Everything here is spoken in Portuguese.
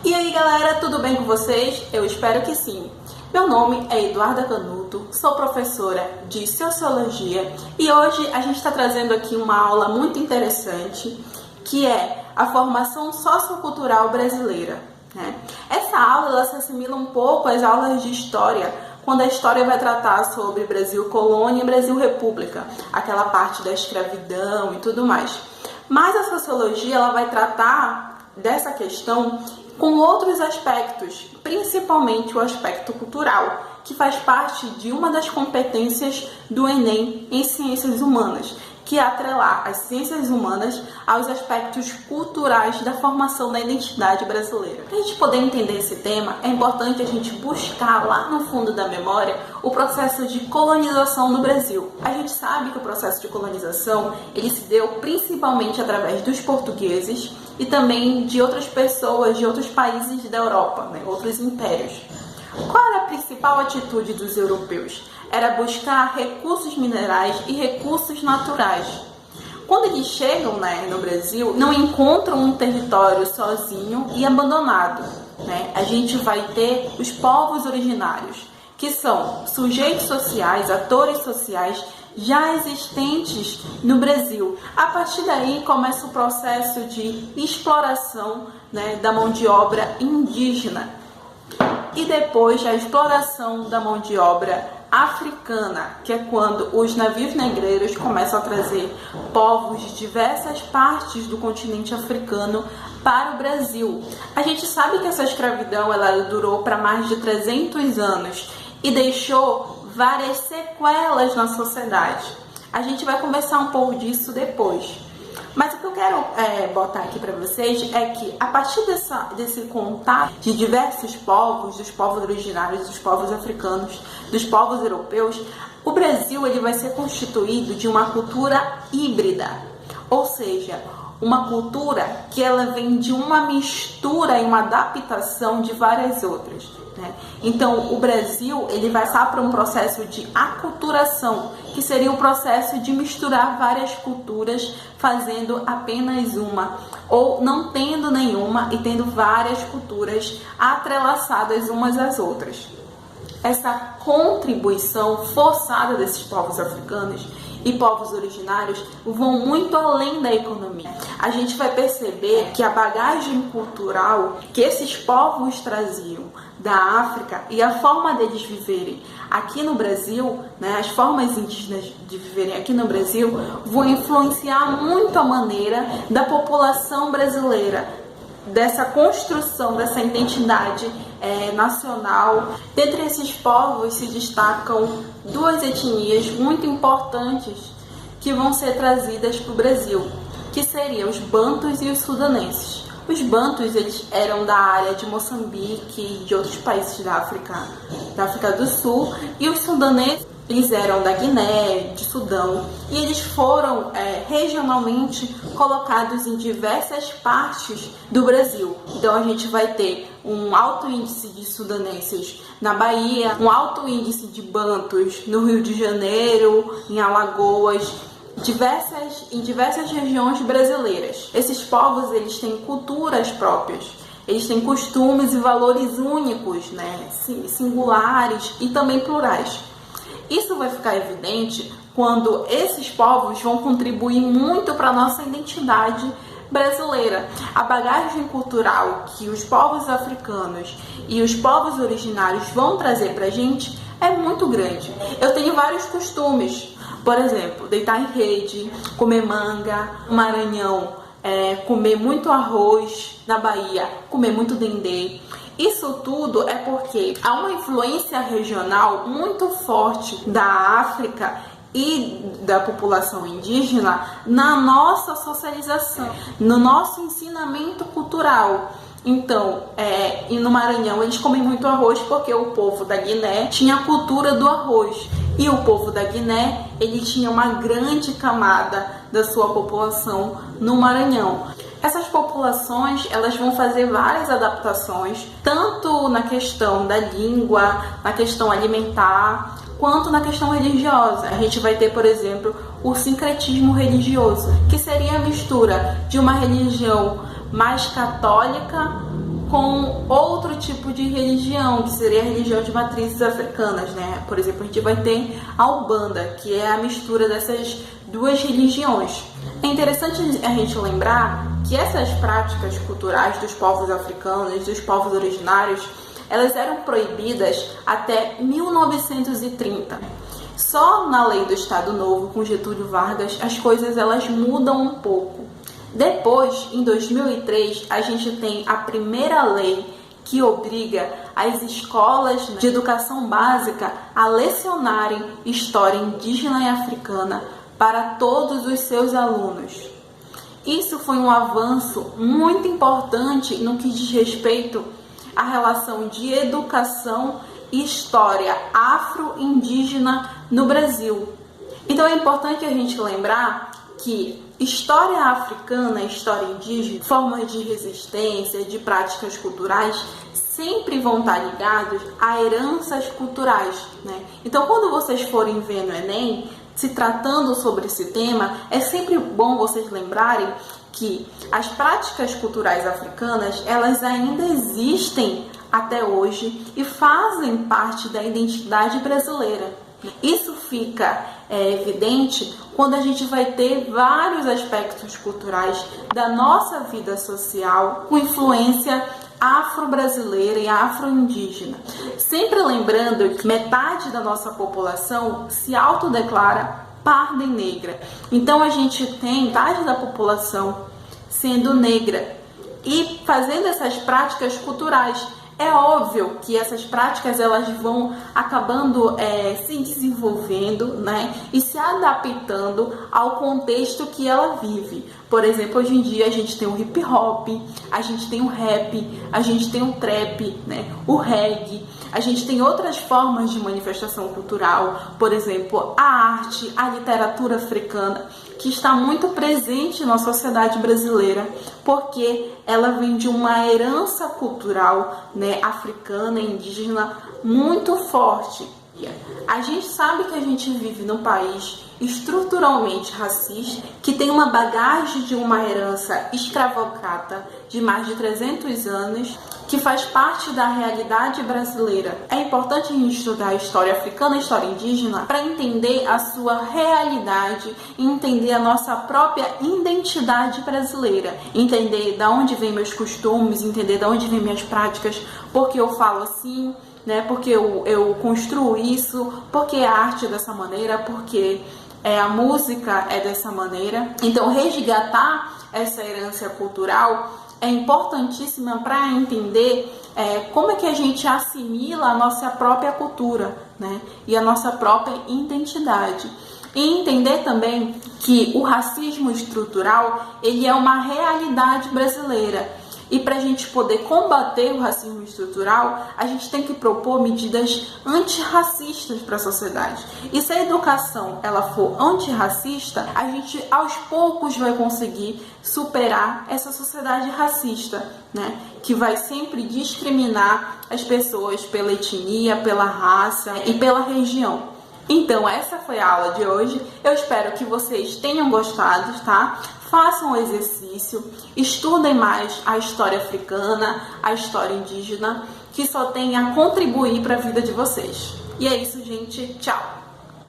E aí galera, tudo bem com vocês? Eu espero que sim. Meu nome é Eduarda Canuto, sou professora de Sociologia e hoje a gente está trazendo aqui uma aula muito interessante que é a formação sociocultural brasileira. Essa aula ela se assimila um pouco às aulas de História, quando a História vai tratar sobre Brasil Colônia e Brasil República, aquela parte da escravidão e tudo mais. Mas a Sociologia ela vai tratar dessa questão com outros aspectos, principalmente o aspecto cultural, que faz parte de uma das competências do Enem em Ciências Humanas, que é atrelar as ciências humanas aos aspectos culturais da formação da identidade brasileira. Para a gente poder entender esse tema, é importante a gente buscar lá no fundo da memória o processo de colonização no Brasil. A gente sabe que o processo de colonização ele se deu principalmente através dos portugueses e também de outras pessoas de outros países da Europa, outros impérios. Qual era a principal atitude dos europeus? Era buscar recursos minerais e recursos naturais. Quando eles chegam no Brasil, não encontram um território sozinho e abandonado. A gente vai ter os povos originários, que são sujeitos sociais, atores sociais já existentes no Brasil. A partir daí começa o processo de exploração da mão de obra indígena. E depois a exploração da mão de obra africana, que é quando os navios negreiros começam a trazer povos de diversas partes do continente africano para o Brasil. A gente sabe que essa escravidão ela durou para mais de 300 anos e deixou várias sequelas na sociedade. A gente vai conversar um pouco disso depois. Mas o que eu quero botar aqui para vocês é que a partir desse contato de diversos povos, dos povos originários, dos povos africanos, dos povos europeus, o Brasil ele vai ser constituído de uma cultura híbrida, ou seja, uma cultura que ela vem de uma mistura e uma adaptação de várias outras. Então, o Brasil ele vai passar por um processo de aculturação, que seria o processo de misturar várias culturas, fazendo apenas uma, ou não tendo nenhuma e tendo várias culturas atrelaçadas umas às outras. Essa contribuição forçada desses povos africanos e povos originários vão muito além da economia. A gente vai perceber que a bagagem cultural que esses povos traziam da África e a forma deles viverem aqui no Brasil, as formas indígenas de viverem aqui no Brasil, vão influenciar muito a maneira da população brasileira, dessa construção, dessa identidade nacional. Dentre esses povos se destacam duas etnias muito importantes que vão ser trazidas para o Brasil, que seriam os bantus e os sudanenses. Os bantus eles eram da área de Moçambique e de outros países da África do Sul, e os sudaneses eles eram da Guiné, de Sudão, e eles foram regionalmente colocados em diversas partes do Brasil. Então a gente vai ter um alto índice de sudanenses na Bahia, um alto índice de bantus no Rio de Janeiro, em Alagoas, em diversas regiões brasileiras. Esses povos eles têm culturas próprias. Eles têm costumes e valores únicos, singulares e também plurais. Isso vai ficar evidente quando esses povos vão contribuir muito para a nossa identidade brasileira. A bagagem cultural que os povos africanos e os povos originários vão trazer para a gente é muito grande. Eu tenho vários costumes, por exemplo, deitar em rede, comer manga, no Maranhão, comer muito arroz, na Bahia, comer muito dendê. Isso tudo é porque há uma influência regional muito forte da África e da população indígena na nossa socialização, no nosso ensinamento cultural. Então, e no Maranhão eles comem muito arroz porque o povo da Guiné tinha a cultura do arroz. E o povo da Guiné, ele tinha uma grande camada da sua população no Maranhão. Essas populações, elas vão fazer várias adaptações, tanto na questão da língua, na questão alimentar, quanto na questão religiosa. A gente vai ter, por exemplo, o sincretismo religioso, que seria a mistura de uma religião mais católica com outro tipo de religião, que seria a religião de matrizes africanas, né? Por exemplo, a gente vai ter a Umbanda, que é a mistura dessas duas religiões. É interessante a gente lembrar que essas práticas culturais dos povos africanos, dos povos originários, elas eram proibidas até 1930. Só na lei do Estado Novo, com Getúlio Vargas, as coisas elas mudam um pouco. Depois, em 2003, a gente tem a primeira lei que obriga as escolas de educação básica a lecionarem história indígena e africana para todos os seus alunos. Isso foi um avanço muito importante no que diz respeito à relação de educação e história afro-indígena no Brasil. Então é importante a gente lembrar que história africana, história indígena, formas de resistência, de práticas culturais, sempre vão estar ligados a heranças culturais, né? Então, quando vocês forem ver no Enem, se tratando sobre esse tema, é sempre bom vocês lembrarem que as práticas culturais africanas, elas ainda existem até hoje e fazem parte da identidade brasileira. Isso fica evidente quando a gente vai ter vários aspectos culturais da nossa vida social com influência afro-brasileira e afro-indígena. Sempre lembrando que metade da nossa população se autodeclara parda e negra. Então a gente tem metade da população sendo negra e fazendo essas práticas culturais. É óbvio que essas práticas elas vão acabando se desenvolvendo, né, e se adaptando ao contexto que ela vive. Por exemplo, hoje em dia a gente tem o hip hop, a gente tem o rap, a gente tem o trap, né, o reggae, a gente tem outras formas de manifestação cultural, por exemplo, a arte, a literatura africana, que está muito presente na sociedade brasileira, porque ela vem de uma herança cultural, né, africana e indígena muito forte. A gente sabe que a gente vive num país estruturalmente racista, que tem uma bagagem de uma herança escravocrata de mais de 300 anos, que faz parte da realidade brasileira. É importante a gente estudar a história africana e a história indígena para entender a sua realidade e entender a nossa própria identidade brasileira. Entender de onde vêm meus costumes, entender de onde vêm minhas práticas, porque eu falo assim, né? Porque eu construo isso, porque a arte é dessa maneira, porque a música é dessa maneira. Então, resgatar essa herança cultural é importantíssima para entender como é que a gente assimila a nossa própria cultura, né? E a nossa própria identidade. E entender também que o racismo estrutural ele é uma realidade brasileira. E para a gente poder combater o racismo estrutural, a gente tem que propor medidas antirracistas para a sociedade. E se a educação ela for antirracista, a gente aos poucos vai conseguir superar essa sociedade racista, né? Que vai sempre discriminar as pessoas pela etnia, pela raça e pela região. Então, essa foi a aula de hoje. Eu espero que vocês tenham gostado, tá? Façam o exercício, estudem mais a história africana, a história indígena, que só tem a contribuir para a vida de vocês. E é isso, gente. Tchau!